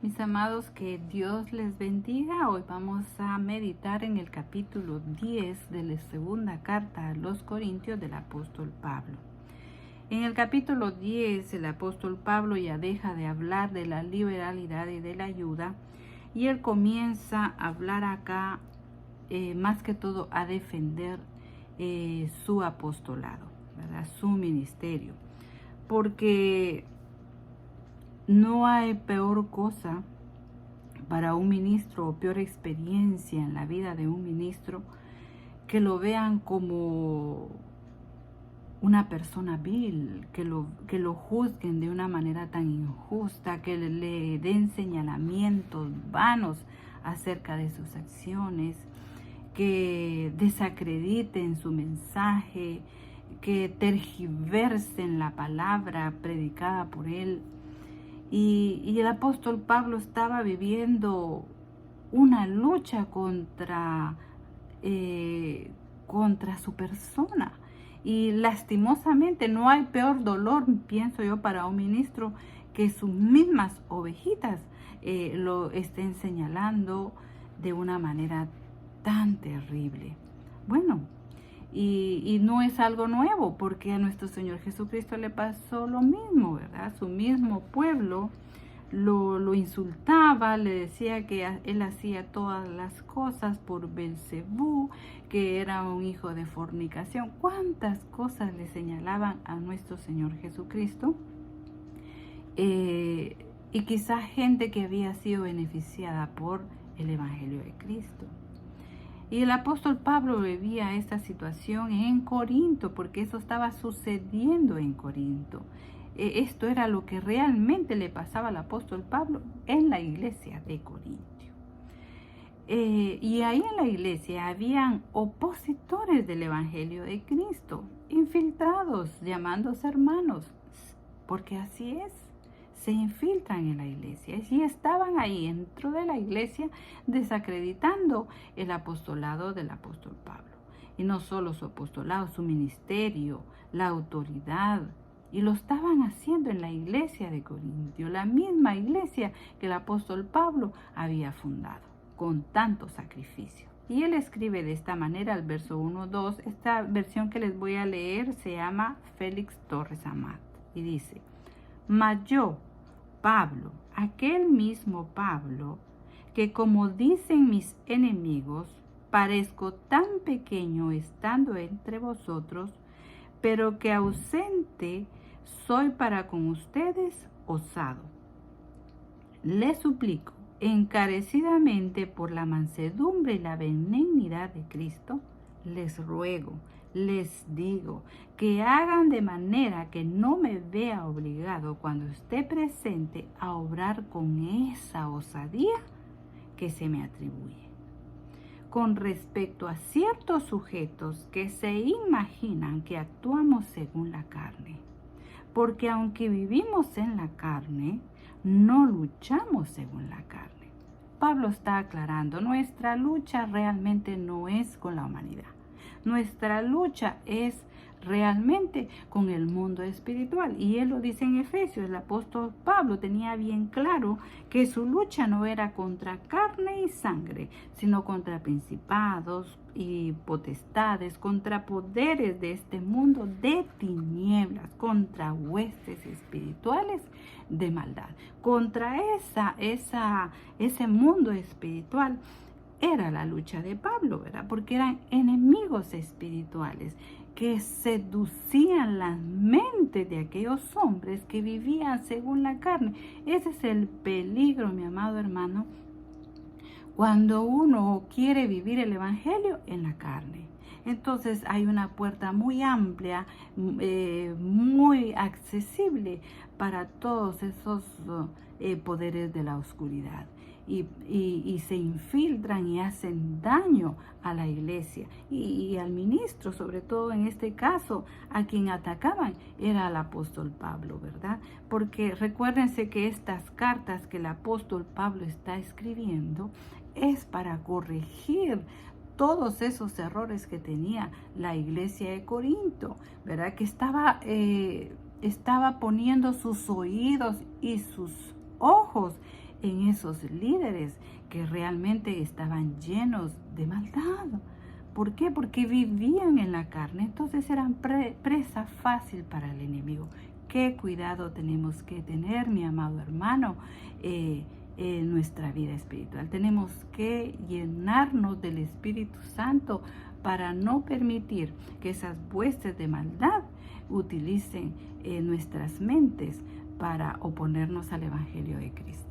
Mis amados, que Dios les bendiga. Hoy vamos a meditar en el capítulo 10 de la segunda carta a los Corintios del apóstol Pablo. En el capítulo 10 el apóstol Pablo ya deja de hablar de la liberalidad y de la ayuda y él comienza a hablar acá más que todo a defender su apostolado, ¿verdad? Su ministerio, porque no hay peor cosa para un ministro o peor experiencia en la vida de un ministro que lo vean como una persona vil, que lo juzguen de una manera tan injusta, que le den señalamientos vanos acerca de sus acciones, que desacrediten su mensaje, que tergiversen la palabra predicada por él. Y el apóstol Pablo estaba viviendo una lucha contra su persona. Y lastimosamente no hay peor dolor, pienso yo, para un ministro que sus mismas ovejitas lo estén señalando de una manera tan terrible. Bueno, y no es algo nuevo, porque a nuestro Señor Jesucristo le pasó lo mismo, ¿verdad? Su mismo pueblo lo insultaba, le decía que él hacía todas las cosas por Belcebú, que era un hijo de fornicación. ¿Cuántas cosas le señalaban a nuestro Señor Jesucristo? Y quizás gente que había sido beneficiada por el Evangelio de Cristo. Y el apóstol Pablo vivía esta situación en Corinto, porque eso estaba sucediendo en Corinto. Esto era lo que realmente le pasaba al apóstol Pablo en la iglesia de Corintio. Y ahí en la iglesia habían opositores del Evangelio de Cristo, infiltrados, llamándose hermanos, porque así es. Se infiltran en la iglesia y estaban ahí dentro de la iglesia desacreditando el apostolado del apóstol Pablo. Y no solo su apostolado, su ministerio, la autoridad. Y lo estaban haciendo en la iglesia de Corintio, la misma iglesia que el apóstol Pablo había fundado con tanto sacrificio. Y él escribe de esta manera el verso 1-2. Esta versión que les voy a leer se llama Félix Torres Amat y dice: mas yo, Pablo, aquel mismo Pablo, que como dicen mis enemigos, parezco tan pequeño estando entre vosotros, pero que ausente soy para con ustedes osado. Les suplico encarecidamente por la mansedumbre y la benignidad de Cristo, les ruego, les digo, que hagan de manera que no me vea obligado cuando esté presente a obrar con esa osadía que se me atribuye. Con respecto a ciertos sujetos que se imaginan que actuamos según la carne, porque aunque vivimos en la carne, no luchamos según la carne. Pablo está aclarando, nuestra lucha realmente no es con la humanidad. Nuestra lucha es realmente con el mundo espiritual. Y él lo dice en Efesios, el apóstol Pablo tenía bien claro que su lucha no era contra carne y sangre, sino contra principados y potestades, contra poderes de este mundo de tinieblas, contra huestes espirituales de maldad. Contra ese mundo espiritual era la lucha de Pablo, ¿verdad? Porque eran enemigos espirituales que seducían las mentes de aquellos hombres que vivían según la carne. Ese es el peligro, mi amado hermano, cuando uno quiere vivir el evangelio en la carne. Entonces hay una puerta muy amplia, muy accesible para todos esos poderes de la oscuridad. Y se infiltran y hacen daño a la iglesia y al ministro, sobre todo en este caso, a quien atacaban era el apóstol Pablo, ¿verdad? Porque recuérdense que estas cartas que el apóstol Pablo está escribiendo es para corregir todos esos errores que tenía la iglesia de Corinto, ¿verdad? Que estaba poniendo sus oídos y sus ojos en esos líderes que realmente estaban llenos de maldad. ¿Por qué? Porque vivían en la carne, entonces eran presa fácil para el enemigo. Qué cuidado tenemos que tener, mi amado hermano, en nuestra vida espiritual. Tenemos que llenarnos del Espíritu Santo para no permitir que esas huestes de maldad utilicen nuestras mentes para oponernos al Evangelio de Cristo.